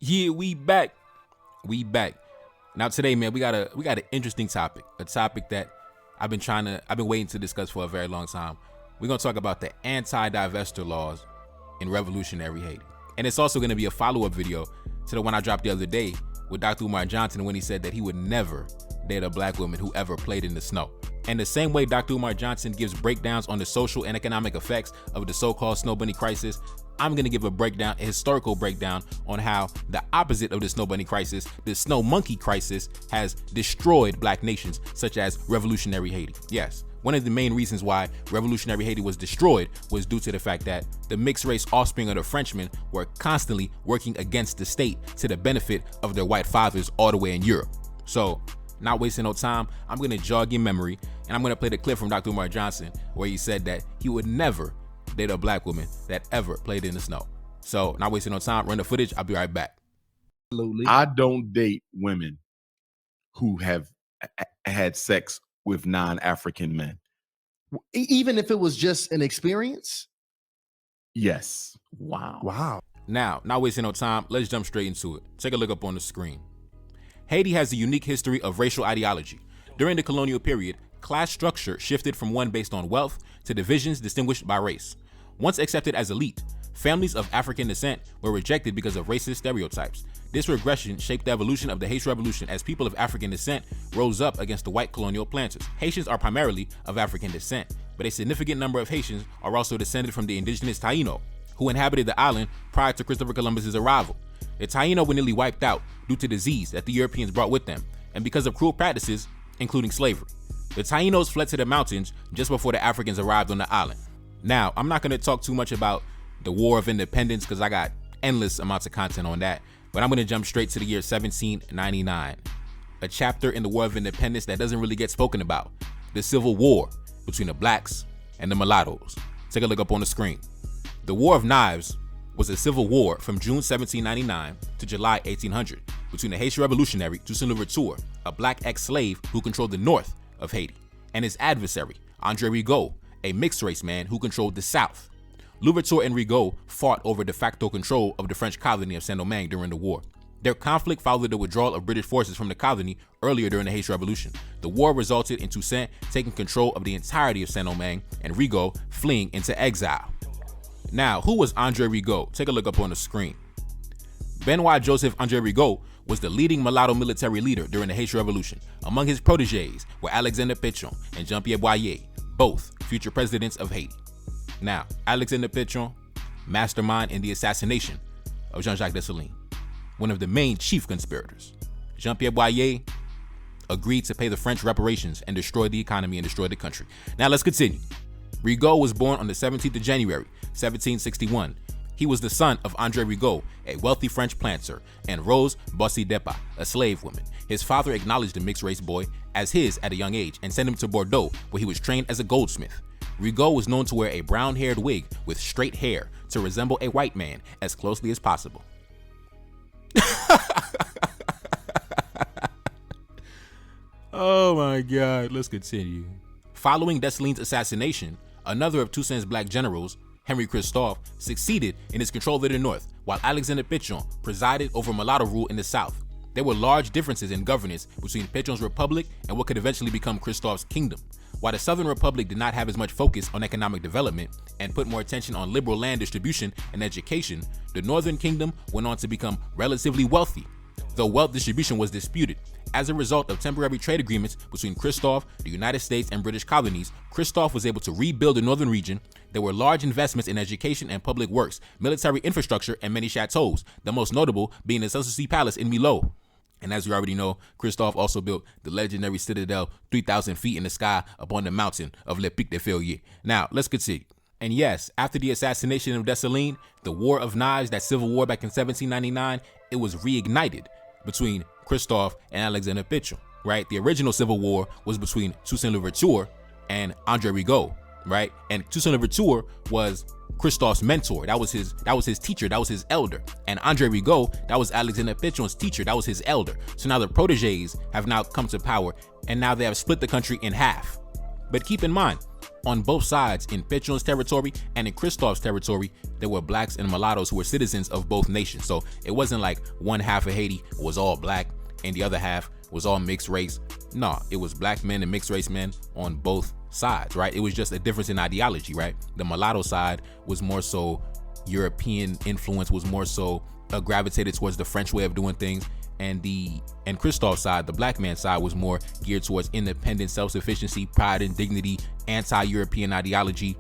Yeah, we back. We back. Now today, man, we got an interesting topic. A topic that I've been waiting to discuss for a very long time. We're gonna talk about the anti-divestor laws in revolutionary Haiti. And it's also gonna be a follow-up video to the one I dropped the other day with Dr. Umar Johnson when he said that he would never date a black woman who ever played in the snow. And the same way Dr. Umar Johnson gives breakdowns on the social and economic effects of the so-called snow bunny crisis, I'm going to give a historical breakdown on how the opposite of the snow bunny crisis, the snow monkey crisis, has destroyed black nations such as revolutionary Haiti. Yes, one of the main reasons why revolutionary Haiti was destroyed was due to the fact that the mixed race offspring of the Frenchmen were constantly working against the state to the benefit of their white fathers all the way in Europe. So, not wasting no time, I'm going to jog your memory and I'm going to play the clip from Dr. Umar Johnson where he said that he would never date a black woman that ever played in the snow. So, not wasting no time, run the footage. I'll be right back. Absolutely. I don't date women who have had sex with non-African men. Even if it was just an experience? Yes. Wow. Now, not wasting no time, let's jump straight into it. Take a look up on the screen. Haiti has a unique history of racial ideology. During the colonial period, class structure shifted from one based on wealth to divisions distinguished by race. Once accepted as elite, families of African descent were rejected because of racist stereotypes. This regression shaped the evolution of the Haitian Revolution as people of African descent rose up against the white colonial planters. Haitians are primarily of African descent, but a significant number of Haitians are also descended from the indigenous Taino, who inhabited the island prior to Christopher Columbus's arrival. The Taino were nearly wiped out due to disease that the Europeans brought with them, and because of cruel practices, including slavery. The Tainos fled to the mountains just before the Africans arrived on the island. Now, I'm not going to talk too much about the War of Independence because I got endless amounts of content on that, but I'm going to jump straight to the year 1799, a chapter in the War of Independence that doesn't really get spoken about, the Civil War between the blacks and the mulattoes. Take a look up on the screen. The War of Knives was a civil war from June 1799 to July 1800 between the Haitian revolutionary Toussaint Louverture, a black ex-slave who controlled the north of Haiti, and his adversary, André Rigaud, a mixed-race man who controlled the south. Louverture and Rigaud fought over de facto control of the French colony of Saint-Domingue during the war. Their conflict followed the withdrawal of British forces from the colony earlier during the Haitian Revolution. The war resulted in Toussaint taking control of the entirety of Saint-Domingue and Rigaud fleeing into exile. Now, who was André Rigaud? Take a look up on the screen. Benoit Joseph André Rigaud was the leading mulatto military leader during the Haitian Revolution. Among his proteges were Alexander Pétion and Jean-Pierre Boyer, both future presidents of Haiti. Now, Alexander Pétion, mastermind in the assassination of Jean-Jacques Dessalines, one of the main chief conspirators. Jean-Pierre Boyer agreed to pay the French reparations and destroy the economy and destroy the country. Now let's continue. Rigaud was born on the 17th of January, 1761. He was the son of André Rigaud, a wealthy French planter, and Rose Bossy-Depa, a slave woman. His father acknowledged the mixed-race boy as his at a young age and sent him to Bordeaux, where he was trained as a goldsmith. Rigaud was known to wear a brown-haired wig with straight hair to resemble a white man as closely as possible. Oh my God, let's continue. Following Dessalines' assassination, another of Toussaint's black generals, Henry Christophe, succeeded in his control of the north, while Alexander Pétion presided over mulatto rule in the south. There were large differences in governance between Pétion's republic and what could eventually become Christophe's kingdom. While the Southern Republic did not have as much focus on economic development and put more attention on liberal land distribution and education, the Northern Kingdom went on to become relatively wealthy, though wealth distribution was disputed. As a result of temporary trade agreements between Christophe, the United States, and British colonies, Christophe was able to rebuild the northern region. There were large investments in education and public works, military infrastructure, and many chateaux, the most notable being the Sanssouci Palace in Millau. And as we already know, Christophe also built the legendary citadel 3,000 feet in the sky upon the mountain of Le Pic de Félier. Now, let's continue. And yes, after the assassination of Dessalines, the War of Knives, that civil war back in 1799, it was reignited between Christophe and Alexander Pétion, right? The original civil war was between Toussaint Louverture and André Rigaud, right? And Toussaint Louverture was Christophe's mentor. That was his teacher. That was his elder. And André Rigaud, that was Alexander Pétion's teacher. That was his elder. So now the proteges have now come to power, and now they have split the country in half. But keep in mind, On both sides, in Pétion's territory and in Christophe's territory, there were blacks and mulattoes who were citizens of both nations. So it wasn't like one half of Haiti was all black and the other half was all mixed race. No, it was black men and mixed race men on both sides, right? It was just a difference in ideology, right? The mulatto side was more so European influence, was more so gravitated towards the French way of doing things. And Christophe's side, the black man's side, was more geared towards independence, self-sufficiency, pride and dignity, anti-European ideology,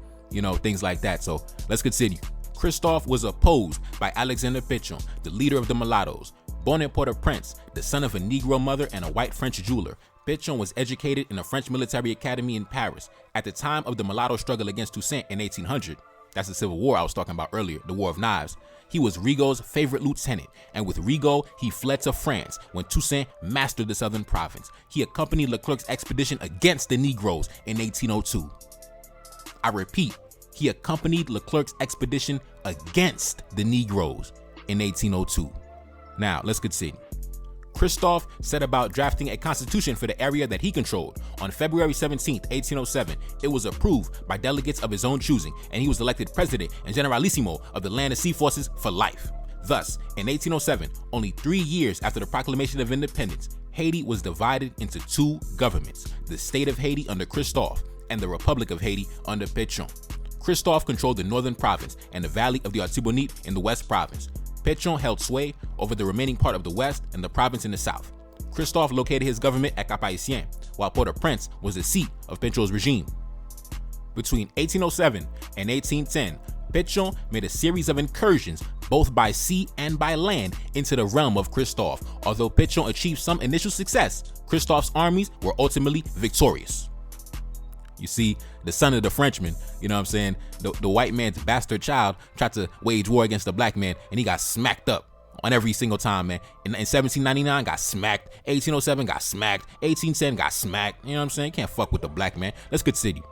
things like that. So let's continue. Christophe was opposed by Alexander Pétion, the leader of the mulattoes. Born in Port-au-Prince, the son of a Negro mother and a white French jeweler, Pétion was educated in a French military academy in Paris. At the time of the mulatto struggle against Toussaint in 1800, that's the Civil War I was talking about earlier, the War of Knives, he was Rigaud's favorite lieutenant, and with Rigaud, he fled to France when Toussaint mastered the southern province. He accompanied Leclerc's expedition against the Negroes in 1802. I repeat, he accompanied Leclerc's expedition against the Negroes in 1802. Now, let's continue. Christophe set about drafting a constitution for the area that he controlled. On February 17, 1807, it was approved by delegates of his own choosing, and he was elected president and generalissimo of the Land and Sea Forces for life. Thus, in 1807, only 3 years after the proclamation of independence, Haiti was divided into two governments, the state of Haiti under Christophe and the Republic of Haiti under Pétion. Christophe controlled the northern province and the valley of the Artibonite in the west province. Pétion held sway over the remaining part of the west and the province in the south. Christophe located his government at Cap-Haïtien, while Port-au-Prince was the seat of Pétion's regime. Between 1807 and 1810, Pétion made a series of incursions, both by sea and by land, into the realm of Christophe. Although Pétion achieved some initial success, Christophe's armies were ultimately victorious. You see, the son of the Frenchman, the white man's bastard child tried to wage war against the black man, and he got smacked up on every single time, man. In 1799, got smacked. 1807 got smacked. 1810 got smacked. You can't fuck with the black man. Let's continue.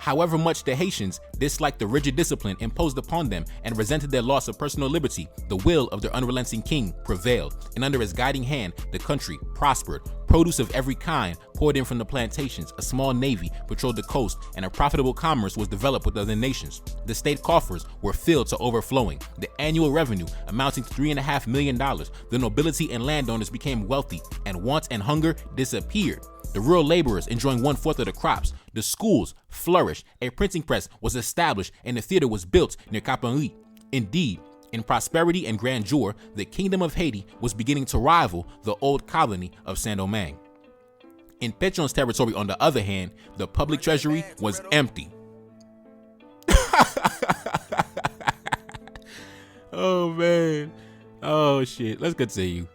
However much the Haitians disliked the rigid discipline imposed upon them and resented their loss of personal liberty, the will of their unrelenting king prevailed, and under his guiding hand, the country prospered. Produce of every kind poured in from the plantations, a small navy patrolled the coast, and a profitable commerce was developed with other nations. The state coffers were filled to overflowing, the annual revenue amounting to $3.5 million. The nobility and landowners became wealthy, and want and hunger disappeared. The rural laborers enjoying 1/4 of the crops. The schools flourished. A printing press was established, and the theater was built near Cap-Henri. Indeed, in prosperity and grandeur, the Kingdom of Haiti was beginning to rival the old colony of Saint-Domingue. In Pétion's territory, on the other hand, the public treasury was empty. Oh, man. Oh, shit. Let's continue.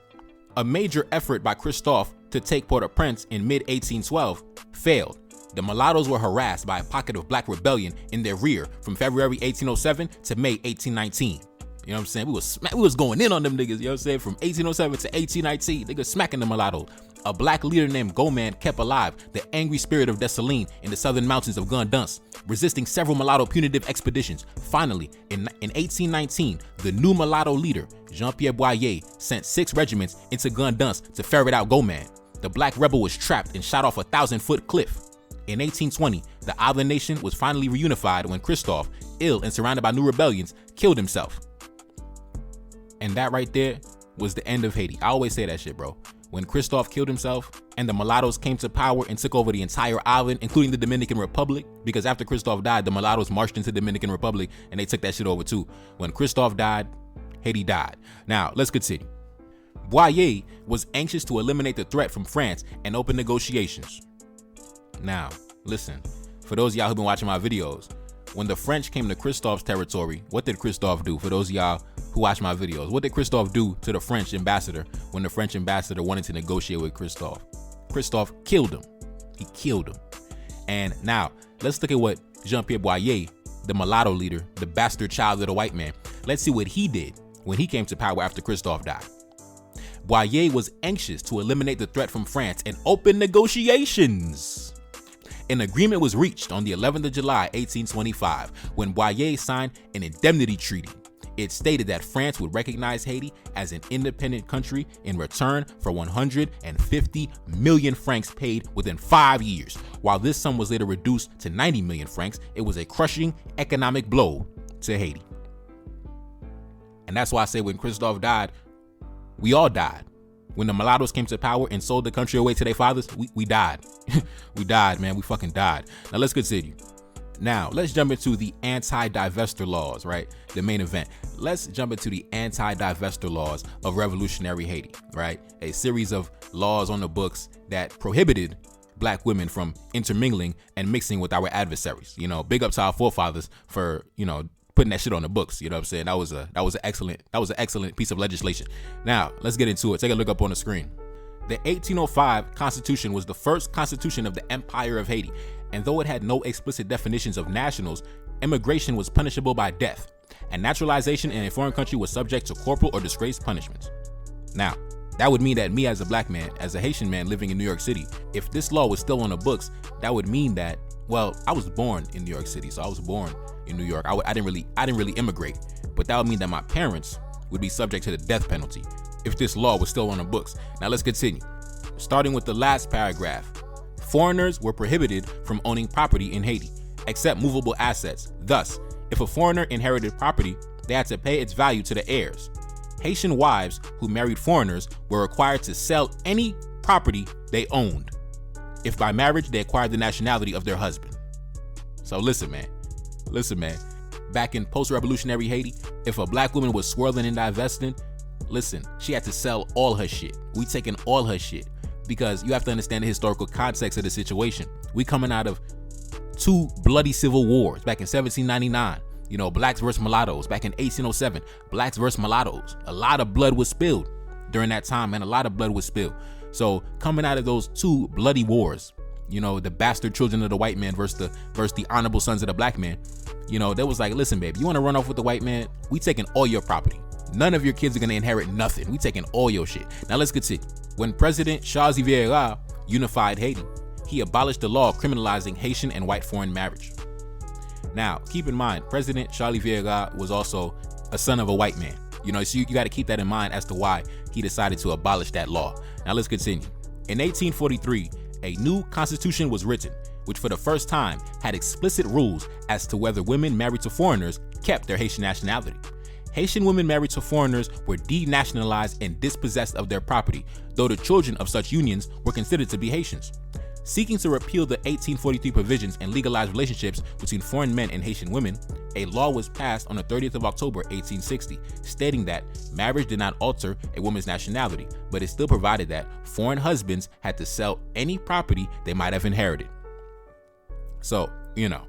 A major effort by Christophe to take Port-au-Prince in mid-1812 failed. The mulattoes were harassed by a pocket of black rebellion in their rear from February 1807 to May 1819. We was going in on them niggas, from 1807 to 1819, niggas smacking the mulattoes. A black leader named Goman kept alive the angry spirit of Dessalines in the southern mountains of Gondunce, resisting several mulatto punitive expeditions. Finally, in 1819, the new mulatto leader, Jean-Pierre Boyer, sent 6 regiments into Gondunce to ferret out Goman. The black rebel was trapped and shot off a 1,000-foot cliff. In 1820, the island nation was finally reunified when Christophe, ill and surrounded by new rebellions, killed himself. And that right there was the end of Haiti. I always say that shit, bro. When Christophe killed himself and the mulattoes came to power and took over the entire island, including the Dominican Republic, because after Christophe died, the mulattoes marched into the Dominican Republic and they took that shit over too. When Christophe died, Haiti died. Now, let's continue. Boyer was anxious to eliminate the threat from France and open negotiations. Now, listen, for those of y'all who've been watching my videos, when the French came to Christophe's territory, what did Christophe do? For those of y'all who watch my videos, what did Christophe do to the French ambassador when the French ambassador wanted to negotiate with Christophe? Christophe killed him. He killed him. And now, let's look at what Jean-Pierre Boyer, the mulatto leader, the bastard child of the white man, let's see what he did when he came to power after Christophe died. Boyer was anxious to eliminate the threat from France and open negotiations. An agreement was reached on the 11th of July, 1825, when Boyer signed an indemnity treaty. It stated that France would recognize Haiti as an independent country in return for 150 million francs paid within 5 years. While this sum was later reduced to 90 million francs, it was a crushing economic blow to Haiti. And that's why I say when Christophe died, we all died. When the mulattoes came to power and sold the country away to their fathers, we died. We died, man. We fucking died. Now let's continue. Now, let's jump into the anti-divestor laws, right? The main event. Let's jump into the anti-divestor laws of revolutionary Haiti, right? A series of laws on the books that prohibited black women from intermingling and mixing with our adversaries. You know, big up to our forefathers for, you know, putting that shit on the books. You know what I'm saying? That was an excellent piece of legislation. Now, let's get into it. Take a look up on the screen. The 1805 Constitution was the first constitution of the Empire of Haiti, and though it had no explicit definitions of nationals, immigration was punishable by death, and naturalization in a foreign country was subject to corporal or disgrace punishments. Now, that would mean that me as a black man, as a Haitian man living in New York City, if this law was still on the books, that would mean that, well, I was born in New York City, so I was born in New York. I didn't really immigrate, but that would mean that my parents would be subject to the death penalty if this law was still on the books. Now let's continue. Starting with the last paragraph. Foreigners were prohibited from owning property in Haiti, except movable assets. Thus, if a foreigner inherited property, they had to pay its value to the heirs. Haitian wives who married foreigners were required to sell any property they owned, if by marriage they acquired the nationality of their husband. So listen, man. Back in post-revolutionary Haiti, if a black woman was swirling and divesting, listen, she had to sell all her shit. We taking all her shit, because you have to understand the historical context of the situation. We coming out of 2 bloody civil wars back in 1799. You know, blacks versus mulattoes. Back in 1807, blacks versus mulattoes. A lot of blood was spilled during that time, man. A lot of blood was spilled. So coming out of those 2 bloody wars, you know, the bastard children of the white man versus the honorable sons of the black man, you know, they was like, listen, babe, you want to run off with the white man? We taking all your property. None of your kids are going to inherit nothing. We taking all your shit. Now let's continue. When President Charles Vieira unified Haiti, he abolished the law criminalizing Haitian and white foreign marriage. Now, keep in mind, President Charles Vieira was also a son of a white man. You know, so you got to keep that in mind as to why he decided to abolish that law. Now let's continue. In 1843, a new constitution was written, which for the first time had explicit rules as to whether women married to foreigners kept their Haitian nationality. Haitian women married to foreigners were denationalized and dispossessed of their property, though the children of such unions were considered to be Haitians. Seeking to repeal the 1843 provisions and legalize relationships between foreign men and Haitian women, a law was passed on the 30th of October 1860, stating that marriage did not alter a woman's nationality, but it still provided that foreign husbands had to sell any property they might have inherited. So, you know,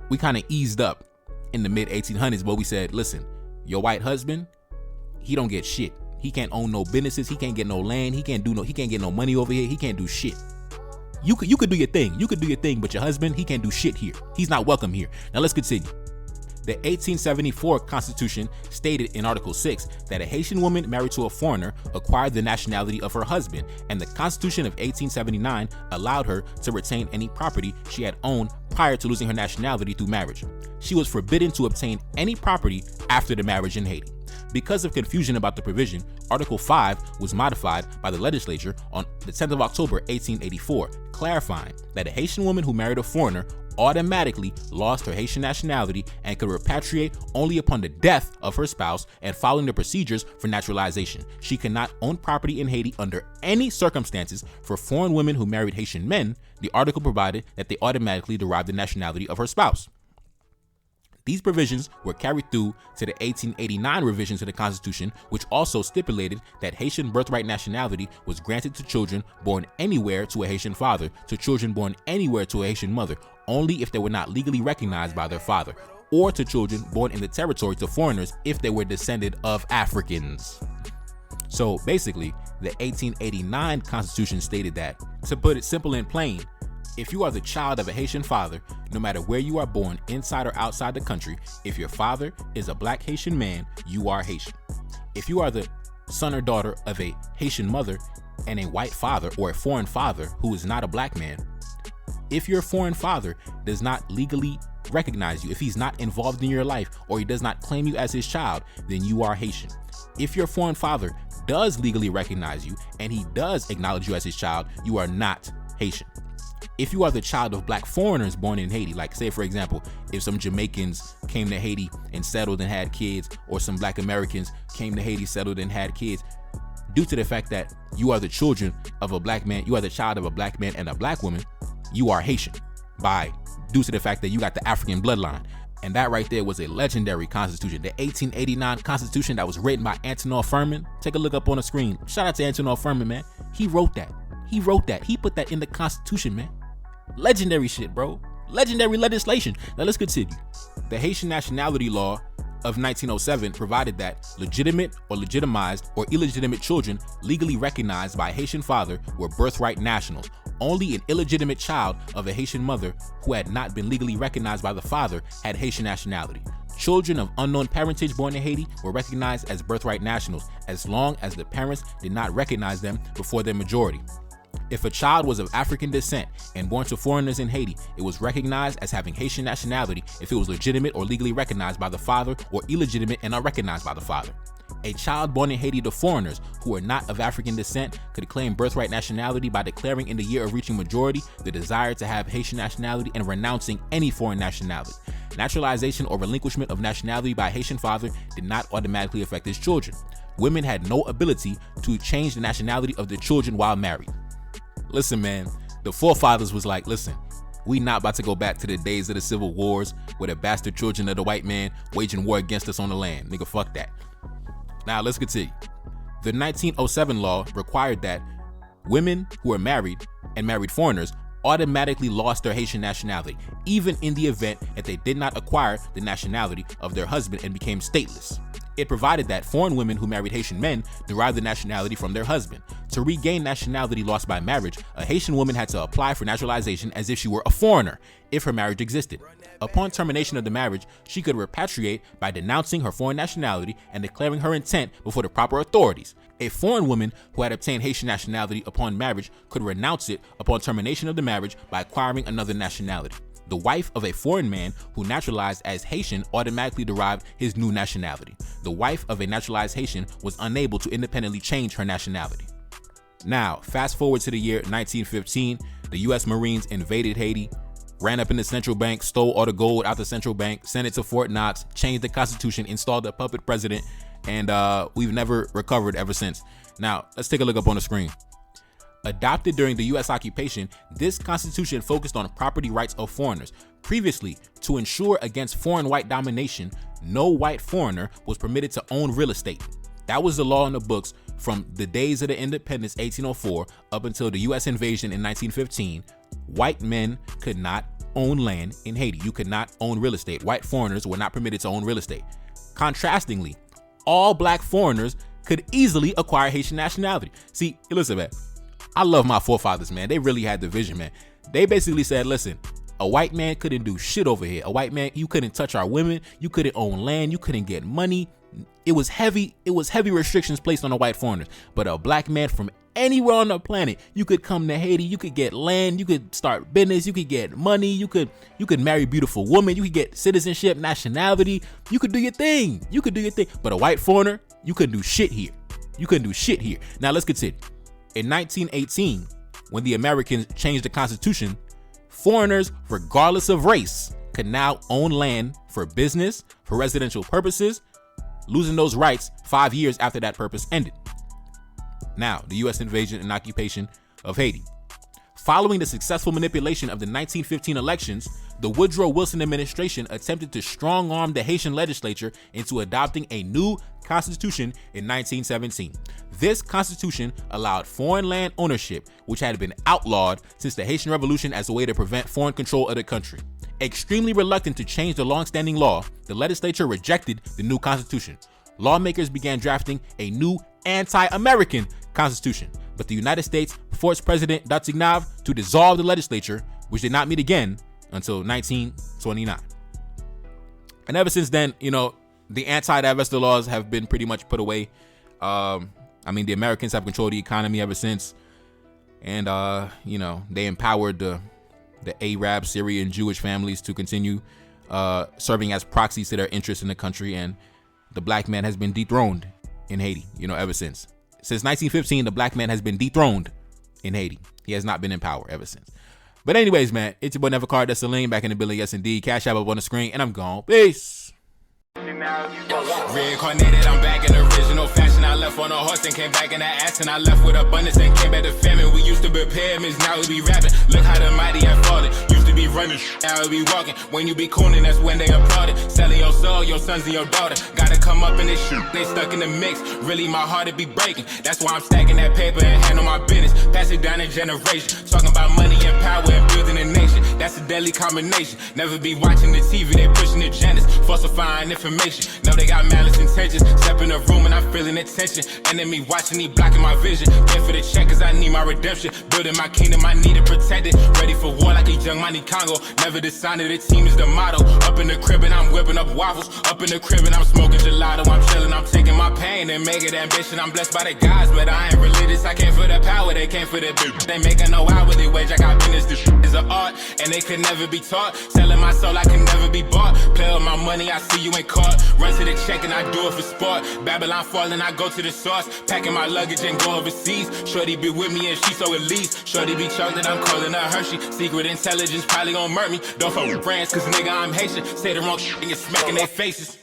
we kind of eased up in the mid-1800s, but we said, listen, your white husband, he don't get shit. He can't own no businesses. He can't get no land. He can't get no money over here. He can't do shit. You could do your thing. You could do your thing, but your husband, he can't do shit here. He's not welcome here. Now let's continue. The 1874 Constitution stated in Article 6 that a Haitian woman married to a foreigner acquired the nationality of her husband, and the Constitution of 1879 allowed her to retain any property she had owned prior to losing her nationality through marriage. She was forbidden to obtain any property after the marriage in Haiti. Because of confusion about the provision, Article 5 was modified by the legislature on the 10th of October 1884, clarifying that a Haitian woman who married a foreigner automatically lost her Haitian nationality and could repatriate only upon the death of her spouse and following the procedures for naturalization. She cannot own property in Haiti under any circumstances. For foreign women who married Haitian men, the article provided that they automatically derived the nationality of her spouse. These provisions were carried through to the 1889 revisions to the Constitution, which also stipulated that Haitian birthright nationality was granted to children born anywhere to a Haitian father, to children born anywhere to a Haitian mother, only if they were not legally recognized by their father, or to children born in the territory to foreigners if they were descended of Africans. So basically, the 1889 Constitution stated that, to put it simple and plain, if you are the child of a Haitian father, no matter where you are born, inside or outside the country, if your father is a black Haitian man, you are Haitian. If you are the son or daughter of a Haitian mother and a white father or a foreign father who is not a black man, if your foreign father does not legally recognize you, if he's not involved in your life, or he does not claim you as his child, then you are Haitian. If your foreign father does legally recognize you and he does acknowledge you as his child, you are not Haitian. If you are the child of black foreigners born in Haiti, like say for example, if some Jamaicans came to Haiti and settled and had kids, or some black Americans came to Haiti, settled and had kids, due to the fact that you are the children of a black man, you are the child of a black man and a black woman, you are Haitian due to the fact that you got the African bloodline. And that right there was a legendary constitution. The 1889 constitution that was written by Antoine Furman. Take a look up on the screen. Shout out to Antoine Furman, man. He wrote that. He put that in the constitution, man. Legendary shit, bro. Legendary legislation. Now let's continue. The Haitian nationality law of 1907 provided that legitimate or legitimized or illegitimate children legally recognized by a Haitian father were birthright nationals. Only an illegitimate child of a Haitian mother who had not been legally recognized by the father had Haitian nationality. Children of unknown parentage born in Haiti were recognized as birthright nationals as long as the parents did not recognize them before their majority. If a child was of African descent and born to foreigners in Haiti, it was recognized as having Haitian nationality if it was legitimate or legally recognized by the father, or illegitimate and unrecognized by the father. A child born in Haiti to foreigners who were not of African descent could claim birthright nationality by declaring in the year of reaching majority the desire to have Haitian nationality and renouncing any foreign nationality. Naturalization or relinquishment of nationality by a Haitian father did not automatically affect his children. Women had no ability to change the nationality of their children while married. Listen, man, the forefathers was like, listen, we not about to go back to the days of the civil wars where the bastard children of the white man waging war against us on the land. Nigga, fuck that. Now let's continue. The 1907 law required that women who were married and married foreigners automatically lost their Haitian nationality, even in the event that they did not acquire the nationality of their husband and became stateless. It provided that foreign women who married Haitian men derived the nationality from their husband. To regain nationality lost by marriage, a Haitian woman had to apply for naturalization as if she were a foreigner, if her marriage existed. Upon termination of the marriage, she could repatriate by denouncing her foreign nationality and declaring her intent before the proper authorities. A foreign woman who had obtained Haitian nationality upon marriage could renounce it upon termination of the marriage by acquiring another nationality. The wife of a foreign man who naturalized as Haitian automatically derived his new nationality. The wife of a naturalized Haitian was unable to independently change her nationality. Now, fast forward to the year 1915, the U.S. Marines invaded Haiti, ran up in the central bank, stole all the gold out the central bank, sent it to Fort Knox, changed the constitution, installed a puppet president, and we've never recovered ever since. Now, let's take a look up on the screen. Adopted during the U.S. occupation, this constitution focused on property rights of foreigners. Previously, to ensure against foreign white domination, no white foreigner was permitted to own real estate. That was the law in the books from the days of the independence, 1804, up until the U.S. invasion in 1915. White men could not own land in Haiti. You could not own real estate. White foreigners were not permitted to own real estate. Contrastingly, all black foreigners could easily acquire Haitian nationality. See, listen, man, I love my forefathers, man. They really had the vision, man. They basically said, listen, a white man couldn't do shit over here. A white man, you couldn't touch our women. You couldn't own land. You couldn't get money. It was heavy restrictions placed on the white foreigners. But a black man from anywhere on the planet, you could come to Haiti. You could get land. You could start business. You could get money. You could marry beautiful women. You could get citizenship, nationality. You could do your thing. But a white foreigner, you couldn't do shit here. Now let's continue. In 1918, when the Americans changed the Constitution, foreigners, regardless of race, could now own land for business, for residential purposes, losing those rights 5 years after that purpose ended. Now, the U.S. invasion and occupation of Haiti. Following the successful manipulation of the 1915 elections, the Woodrow Wilson administration attempted to strong-arm the Haitian legislature into adopting a new constitution in 1917. This constitution allowed foreign land ownership, which had been outlawed since the Haitian Revolution, as a way to prevent foreign control of the country. Extremely reluctant to change the long-standing law, the legislature rejected the new constitution. Lawmakers began drafting a new anti-American constitution, but the United States forced President Dartignave to dissolve the legislature, which did not meet again until 1929. And ever since then, the anti-divestor laws have been pretty much put away. The Americans have controlled the economy ever since. And, they empowered the Arab, Syrian, Jewish families to continue serving as proxies to their interests in the country, and the black man has been dethroned in Haiti, ever since. Since 1915, the black man has been dethroned in Haiti. He has not been in power ever since. But anyways, man, it's your boy Never Card, that's Celine, back in the building, yes indeed. Cash App up on the screen, and I'm gone. Peace. Reincarnated, I'm back in original fashion. I left on a horse and came back in the ass, and I left with abundance and came back to famine. We used to be pyramids, now we be rapping. Look how the mighty have fallen. Used to be running, now we be walking. When you be cooning, that's when they applauded. Selling your soul, your sons and your daughter. Gotta come up in this shit, they stuck in the mix. Really, my heart it be breaking. That's why I'm stacking that paper and handle my business. Pass it down in generation. Talking about money and power and building a nation. That's a deadly combination. Never be watching the TV, they pushing agendas, falsifying information. Know they got malice intentions. Step in the room and I'm feeling the tension. Enemy watching, he blocking my vision. Get for the check cause I need my redemption. Building my kingdom, I need it protected. Ready for war like a young Money Congo. Never decided the team is the motto. Up in the crib and I'm whipping up waffles. Up in the crib and I'm smoking gelato. I'm chilling, I'm taking my pain and make it ambition. I'm blessed by the gods, but I ain't religious. I came for the power, they came for the bitch. They making no hourly wage. I got business, this shit is an art, and they could never be taught. Selling my soul, I can never be bought. Play with my money, I see you ain't caught. Run to the check and I do it for sport. Babylon falling, I go to the source. Packing my luggage and go overseas. Shorty be with me and she so elite. Shorty be chocolate, I'm calling her Hershey. Secret intelligence probably gon' murk me. Don't fuck with friends, cause nigga I'm Haitian. Say the wrong shit and you're smacking their faces.